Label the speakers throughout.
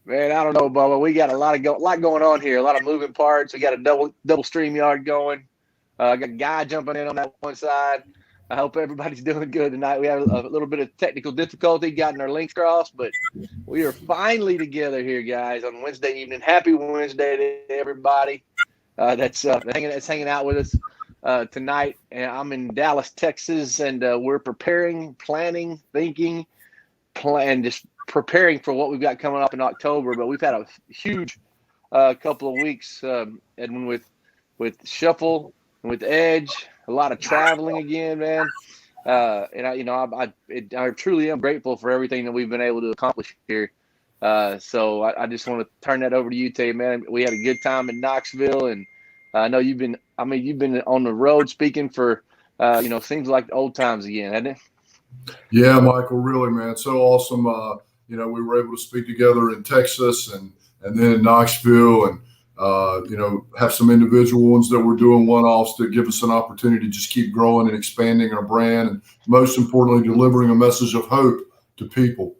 Speaker 1: Man, I don't know, Bubba. We got a lot going on here. A lot of moving parts. We got a double stream yard going. I got a guy jumping in on that one side. I hope everybody's doing good tonight. We have a little bit of technical difficulty getting our links crossed, but we are finally together here, guys, on Wednesday evening. Happy Wednesday to everybody that's hanging out with us tonight. And I'm in Dallas, Texas, and we're preparing, planning, thinking, just preparing for what we've got coming up in October. But we've had a huge couple of weeks, Edwin, with Shuffle and with Edge, a lot of traveling again, man. And I truly am grateful for everything that we've been able to accomplish here. So I just want to turn that over to you, Tay, man. We had a good time in Knoxville, and I know you've been on the road speaking for, seems like the old times again, hasn't it?
Speaker 2: Yeah, Michael, really, man. So awesome. We were able to speak together in Texas and then in Knoxville and, have some individual ones that we're doing one-offs to give us an opportunity to just keep growing and expanding our brand. And most importantly, delivering a message of hope to people.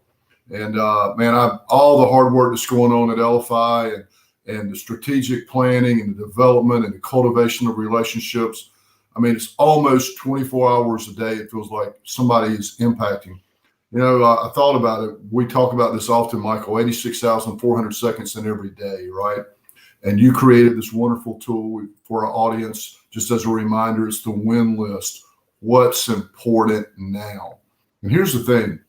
Speaker 2: And, all the hard work that's going on at LFI and the strategic planning and the development and the cultivation of relationships. I mean, it's almost 24 hours a day. It feels like somebody is impacting. I thought about it. We talk about this often, Michael, 86,400 seconds in every day, right? And you created this wonderful tool for our audience. Just as a reminder, it's the win list. What's important now? And here's the thing.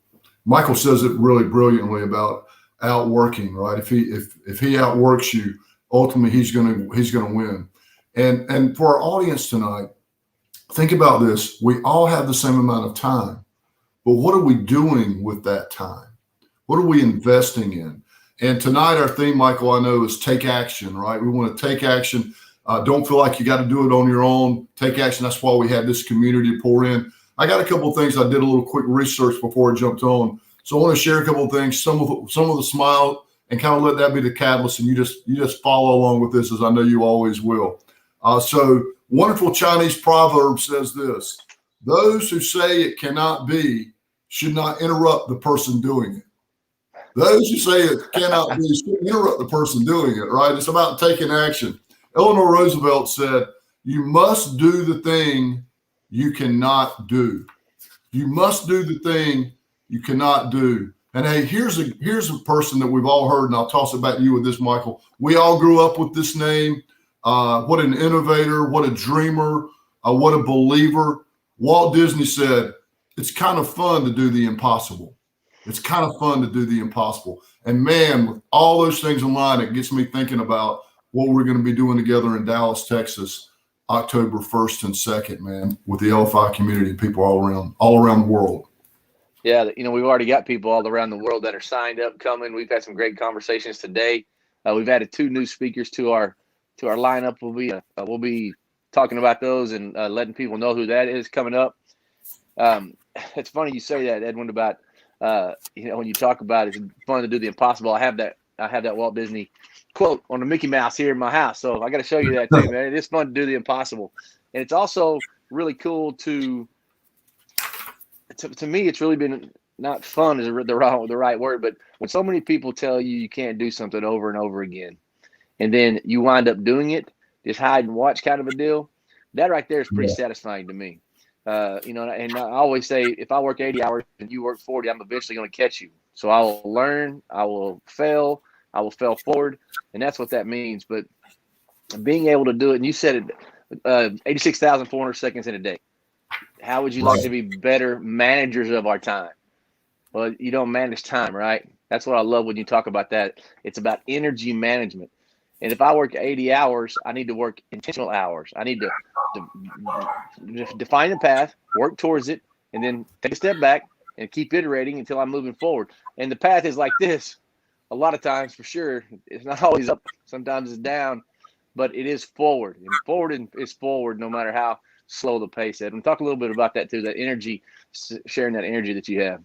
Speaker 2: Michael says it really brilliantly about outworking, right? If he outworks you, ultimately he's gonna win. And for our audience tonight, think about this. We all have the same amount of time, but what are we doing with that time? What are we investing in? And tonight our theme, Michael, I know, is take action, right? We want to take action. Don't feel like you got to do it on your own. Take action. That's why we had this community to pour in. I got a couple of things. I did a little quick research before I jumped on. So I want to share a couple of things, some of the smile, and kind of let that be the catalyst. And you just follow along with this, as I know you always will. So wonderful Chinese proverb says this: those who say it cannot be should not interrupt the person doing it. Those who say it cannot be should interrupt the person doing it, right? It's about taking action. Eleanor Roosevelt said, you must do the thing you cannot do. You must do the thing you cannot do. And hey, here's a person that we've all heard, and I'll toss it back to you with this, Michael. We all grew up with this name. What an innovator, what a dreamer, what a believer. Walt Disney said, it's kind of fun to do the impossible. It's kind of fun to do the impossible. And man, with all those things in line, it gets me thinking about what we're going to be doing together in Dallas, Texas, October 1st and 2nd, man, with the LFI community and people all around the world.
Speaker 1: Yeah, we've already got people all around the world that are signed up coming. We've had some great conversations today. We've added 2 new speakers to our lineup. We'll be talking about those and letting people know who that is coming up. It's funny you say that, Edwin, about when you talk about it's fun to do the impossible. I have that Walt Disney quote on the Mickey Mouse here in my house, so I got to show you that too, man. It is fun to do the impossible, and it's also really cool to me. It's really been not fun is the right word, but when so many people tell you can't do something over and over again, and then you wind up doing it, just hide and watch kind of a deal. That right there is pretty satisfying to me. And I always say, if I work 80 hours and you work 40, I'm eventually going to catch you. So I will learn, I will fail forward. And that's what that means. But being able to do it, and you said it, 86,400 seconds in a day. How would you like to be better managers of our time? Well, you don't manage time, right? That's what I love when you talk about that. It's about energy management. And if I work 80 hours, I need to work intentional hours. I need to define the path, work towards it, and then take a step back and keep iterating until I'm moving forward. And the path is like this. A lot of times, for sure, it's not always up. Sometimes it's down, but it is forward. And forward is forward no matter how slow the pace is. And talk a little bit about that too, that energy, sharing that energy that you have.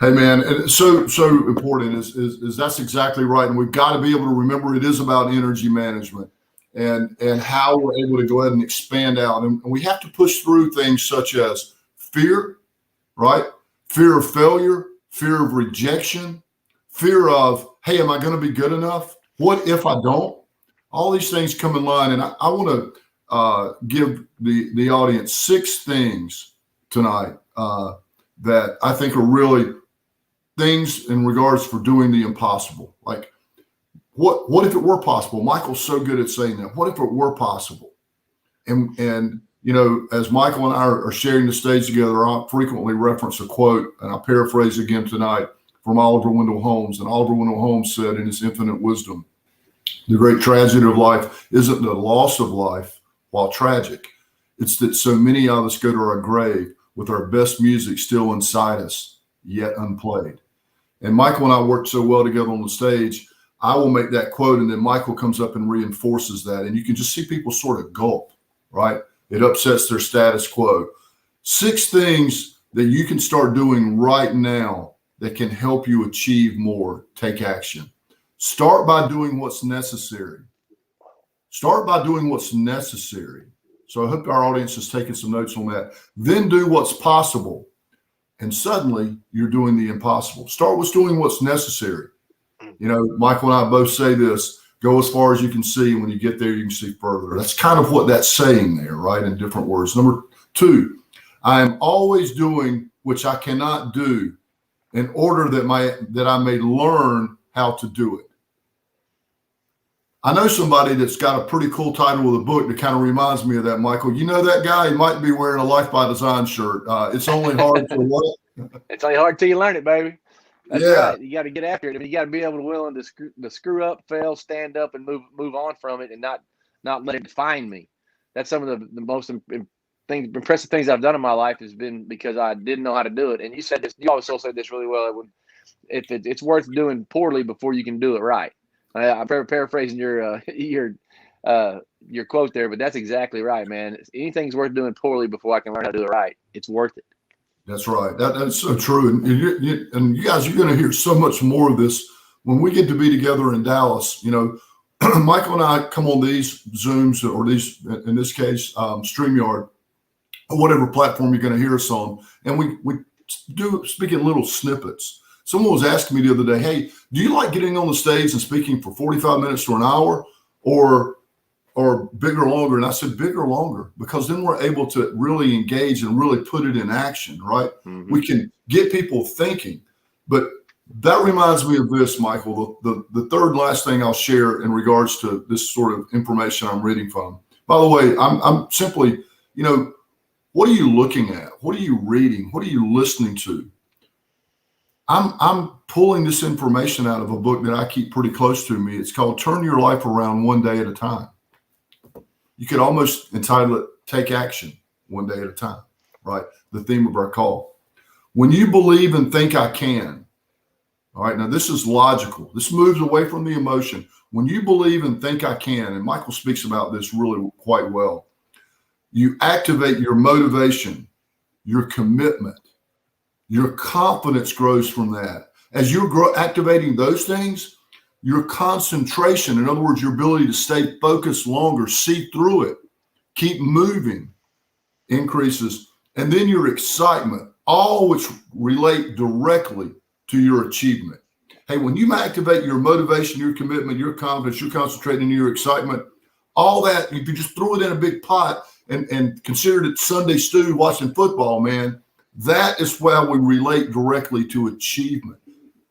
Speaker 2: Hey man, and it's so important is that's exactly right. And we've got to be able to remember it is about energy management and how we're able to go ahead and expand out. And we have to push through things such as fear, right? Fear of failure, fear of rejection, fear of, hey, am I going to be good enough? What if I don't? All these things come in line. And I want to give the audience 6 things tonight that I think are really things in regards for doing the impossible. Like, what if it were possible? Michael's so good at saying that. What if it were possible? And you know, as Michael and I are sharing the stage together, I frequently reference a quote, and I'll paraphrase again tonight, from Oliver Wendell Holmes. And Oliver Wendell Holmes said in his infinite wisdom, the great tragedy of life isn't the loss of life, while tragic. It's that so many of us go to our grave with our best music still inside us, yet unplayed. And Michael and I worked so well together on the stage. I will make that quote, and then Michael comes up and reinforces that. And you can just see people sort of gulp, right? It upsets their status quo. 6 things that you can start doing right now that can help you achieve more. Take action. Start by doing what's necessary. Start by doing what's necessary. So I hope our audience is taking some notes on that. Then do what's possible. And suddenly you're doing the impossible. Start with doing what's necessary. You know, Michael and I both say this, go as far as you can see. And when you get there, you can see further. That's kind of what that's saying there, right? In different words. Number 2, I am always doing which I cannot do in order that I may learn how to do it. I know somebody that's got a pretty cool title with a book that kind of reminds me of that, Michael. You know that guy? He might be wearing a Life by Design shirt. It's only hard to what?
Speaker 1: It's only hard till you learn it, baby. That's
Speaker 2: Yeah.
Speaker 1: right. You got to get after it. I mean, you got to be able to willing to screw up, fail, stand up, and move on from it, and not let it define me. That's some of the most impressive things I've done in my life has been because I didn't know how to do it. And you said this. You also said this really well. It's worth doing poorly before you can do it right. I'm paraphrasing your quote there, but that's exactly right, man. Anything's worth doing poorly before I can learn how to do it right. It's worth it. That's
Speaker 2: right. That's so true. And you guys, you're going to hear so much more of this when we get to be together in Dallas. You know, Michael and I come on these Zooms, or these, in this case, StreamYard, or whatever platform you're going to hear us on, and we do speak in little snippets. Someone was asking me the other day, hey, do you like getting on the stage and speaking for 45 minutes to an hour, or bigger, longer? And I said, bigger, longer, because then we're able to really engage and really put it in action, right? Mm-hmm. We can get people thinking. But that reminds me of this, Michael, the third and last thing I'll share in regards to this sort of information I'm reading from. By the way, I'm simply, you know, what are you looking at? What are you reading? What are you listening to? I'm pulling this information out of a book that I keep pretty close to me. It's called Turn Your Life Around One Day at a Time. You could almost entitle it Take Action One Day at a Time, right? The theme of our call. When you believe and think I can, all right, now this is logical. This moves away from the emotion. When you believe and think I can, and Michael speaks about this really quite well, you activate your motivation, your commitment. Your confidence grows from that. As you're activating those things, your concentration, in other words, your ability to stay focused longer, see through it, keep moving, increases. And then your excitement, all which relate directly to your achievement. Hey, when you activate your motivation, your commitment, your confidence, you're concentrating your excitement, all that, if you just throw it in a big pot and consider it Sunday stew watching football, man, that is where we relate directly to achievement.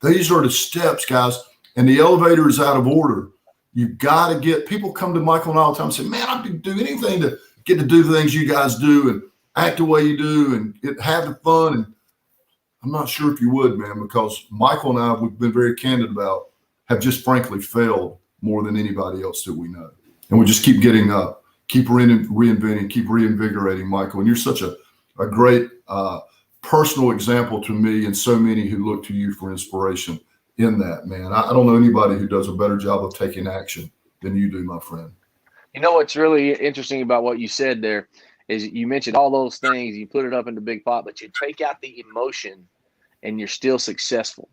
Speaker 2: These are the steps, guys, and the elevator is out of order. You've got to get, people come to Michael and I all the time and say, man, I didn't do anything to get to do the things you guys do and act the way you do and have the fun. And I'm not sure if you would, man, because Michael and I, we've been very candid about, have just frankly failed more than anybody else that we know. And we just keep getting up, keep reinventing, keep reinvigorating, Michael. And you're such a great personal example to me and so many who look to you for inspiration in that, man. I don't know anybody who does a better job of taking action than you do, my friend.
Speaker 1: You know what's really interesting about what you said there is you mentioned all those things, you put it up in the big pot, but you take out the emotion and you're still successful.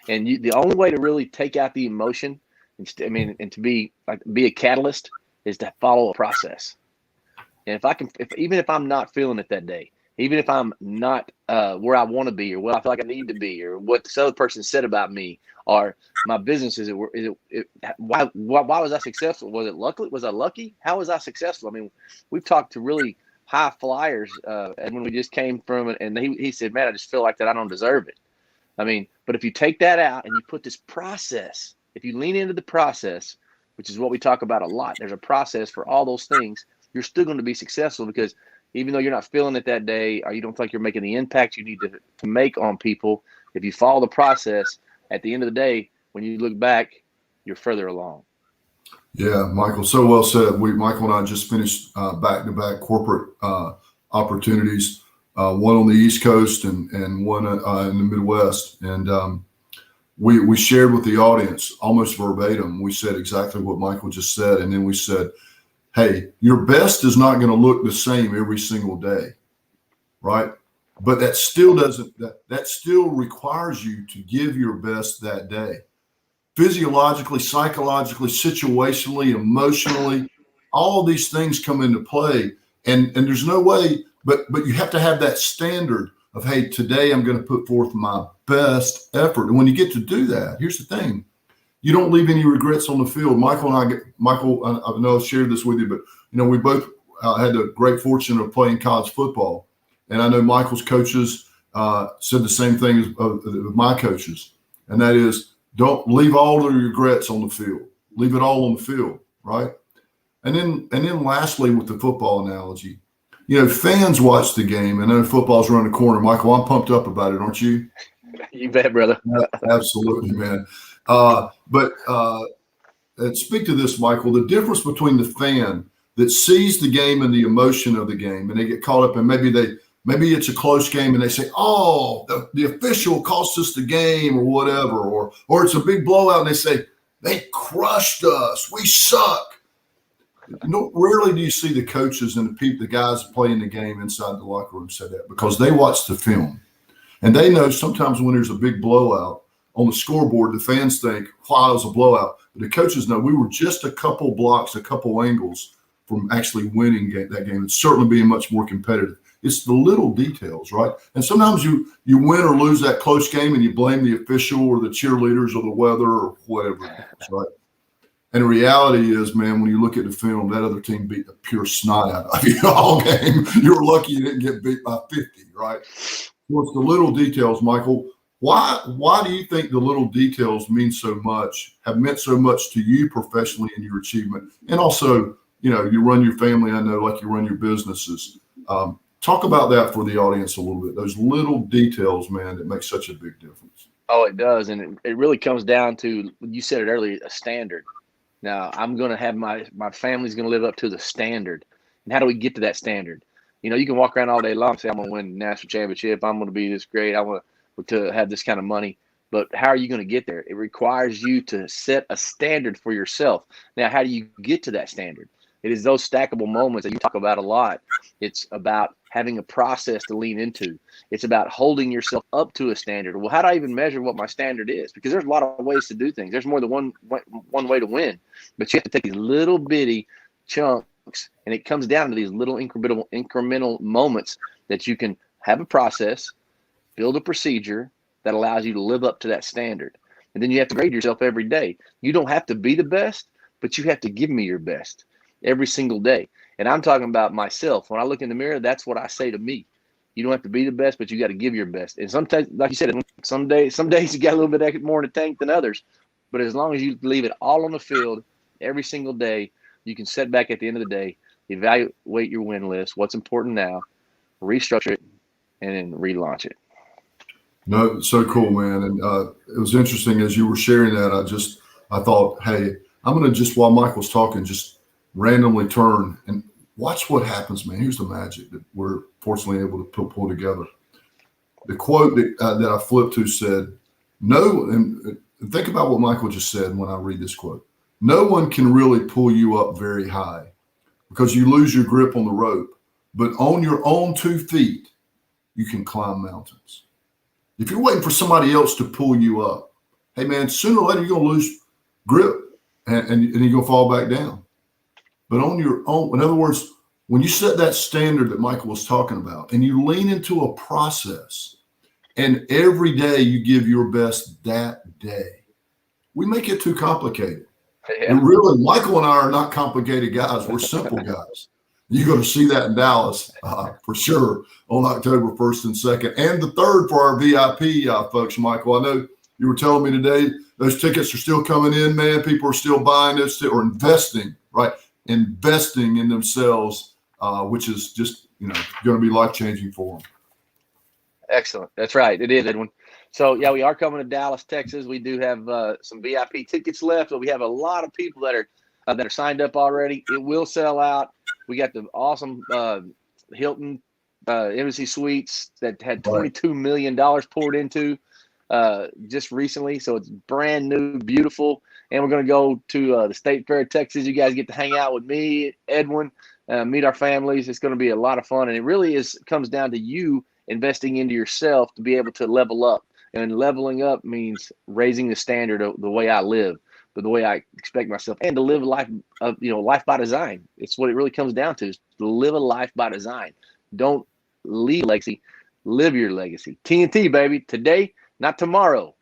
Speaker 1: And the only way to really take out the emotion, and to be a catalyst, is to follow a process. And even if I'm not feeling it that day, even if I'm not where I want to be, or what I feel like I need to be, or what this other person said about me, or my business why was I successful? Was it lucky? Was I lucky? How was I successful? I mean, we've talked to really high flyers, and when we just came from it, and he said, man, I just feel like that I don't deserve it. I mean, but if you take that out and you put this process, if you lean into the process, which is what we talk about a lot, there's a process for all those things, you're still going to be successful, because even though you're not feeling it that day, or you don't feel like you're making the impact you need to make on people, if you follow the process, at the end of the day, when you look back, you're further along.
Speaker 2: Yeah, Michael, so well said. Michael and I just finished back-to-back corporate opportunities, one on the East Coast and one in the Midwest. And we shared with the audience almost verbatim. We said exactly what Michael just said. And then we said, hey, your best is not going to look the same every single day, right? But that still that still requires you to give your best that day. Physiologically, psychologically, situationally, emotionally, all of these things come into play. And there's no way, but you have to have that standard of, hey, today I'm going to put forth my best effort. And when you get to do that, here's the thing. You don't leave any regrets on the field. Michael, I know I've shared this with you, but we both had the great fortune of playing college football. And I know Michael's coaches said the same thing as my coaches. And that is, don't leave all the regrets on the field. Leave it all on the field, right? And then lastly, with the football analogy, fans watch the game, and then football's around the corner. Michael, I'm pumped up about it, aren't you?
Speaker 1: You bet, brother.
Speaker 2: Absolutely, man. But speak to this, Michael, the difference between the fan that sees the game and the emotion of the game, and they get caught up, and maybe it's a close game and they say, oh, the official cost us the game or whatever, or it's a big blowout and they say, they crushed us, we suck. Rarely do you see the coaches and the guys playing the game inside the locker room say that, because they watch the film. And they know sometimes when there's a big blowout on the scoreboard, the fans think, wow, it was a blowout. But the coaches know we were just a couple blocks, a couple angles from actually winning that game and certainly being much more competitive. It's the little details, right? And sometimes you win or lose that close game and you blame the official or the cheerleaders or the weather or whatever it is, right? And the reality is, man, when you look at the film, that other team beat the pure snot out of you all game. You're lucky you didn't get beat by 50, right? So it's the little details, Michael. Why do you think the little details have meant so much to you professionally in your achievement? And also, you run your family, I know, like you run your businesses. Talk about that for the audience a little bit. Those little details, man, that make such a big difference.
Speaker 1: Oh, it does. And it really comes down to, you said it earlier, a standard. Now, I'm going to have my family's going to live up to the standard. And how do we get to that standard? You can walk around all day long and say, I'm going to win the national championship. I'm going to be this great. I want to have this kind of money. But how are you going to get there? It requires you to set a standard for yourself. Now, how do you get to that standard? It is those stackable moments that you talk about a lot. It's about having a process to lean into. It's about holding yourself up to a standard. Well, how do I even measure what my standard is? Because there's a lot of ways to do things. There's more than one way to win. But you have to take these little bitty chunks, and it comes down to these little incremental moments that you can have a process, build a procedure that allows you to live up to that standard. And then you have to grade yourself every day. You don't have to be the best, but you have to give me your best every single day. And I'm talking about myself. When I look in the mirror, that's what I say to me. You don't have to be the best, but you got to give your best. And sometimes, like you said, some days you got a little bit more in the tank than others. But as long as you leave it all on the field every single day, you can sit back at the end of the day, evaluate your win list, what's important now, restructure it, and then relaunch it.
Speaker 2: No, so cool, man. And it was interesting as you were sharing that. I thought, hey, I'm going to just, while Michael's talking, just randomly turn and watch what happens, man. Here's the magic that we're fortunately able to pull together. The quote that I flipped to said, no, and think about what Michael just said when I read this quote. No one can really pull you up very high because you lose your grip on the rope, but on your own 2 feet, you can climb mountains. If you're waiting for somebody else to pull you up, hey, man, sooner or later you're going to lose grip and you're going to fall back down. But on your own, in other words, when you set that standard that Michael was talking about, and you lean into a process, and every day you give your best that day, we make it too complicated.
Speaker 1: Yeah.
Speaker 2: And really, Michael and I are not complicated guys. We're simple guys. You're going to see that in Dallas for sure on October 1st and 2nd. And the 3rd for our VIP folks, Michael. I know you were telling me today those tickets are still coming in, man. People are still buying those or investing, right? Investing in themselves, which is just, going to be life-changing for them.
Speaker 1: Excellent. That's right. It is, Edwin. So, yeah, we are coming to Dallas, Texas. We do have some VIP tickets left, but we have a lot of people that are signed up already. It will sell out. We got the awesome Hilton Embassy Suites that had $22 million poured into just recently. So it's brand new, beautiful. And we're going to go to the State Fair, Texas. You guys get to hang out with me, Edwin, meet our families. It's going to be a lot of fun. And it really comes down to you investing into yourself to be able to level up. And leveling up means raising the standard of the way I live, the way I expect myself, and to live a life of, life by design. It's what it really comes down to, is to live a life by design. Don't leave a legacy, live your legacy. TNT, baby, today, not tomorrow.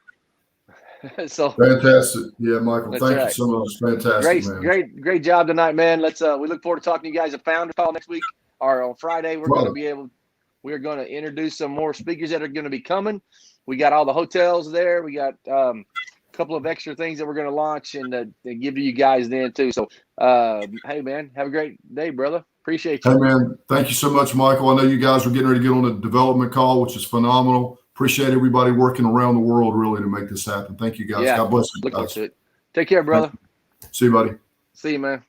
Speaker 1: So
Speaker 2: fantastic. Yeah, Michael, thank you
Speaker 1: right.
Speaker 2: so much. Fantastic, man. Great job tonight, man. We look forward to talking to you guys at Founder Call next week, or on Friday. We're going to introduce some more speakers that are going to be coming. We got all the hotels there. We got a couple of extra things that we're going to launch and give to you guys then too. So, hey, man, have a great day, brother. Appreciate you. Hey, man, thank you so much, Michael. I know you guys are getting ready to get on a development call, which is phenomenal. Appreciate everybody working around the world really to make this happen. Thank you, guys.
Speaker 1: Yeah.
Speaker 2: God bless you.
Speaker 1: Look forward to it. Take care, brother.
Speaker 2: See you, buddy.
Speaker 1: See you, man.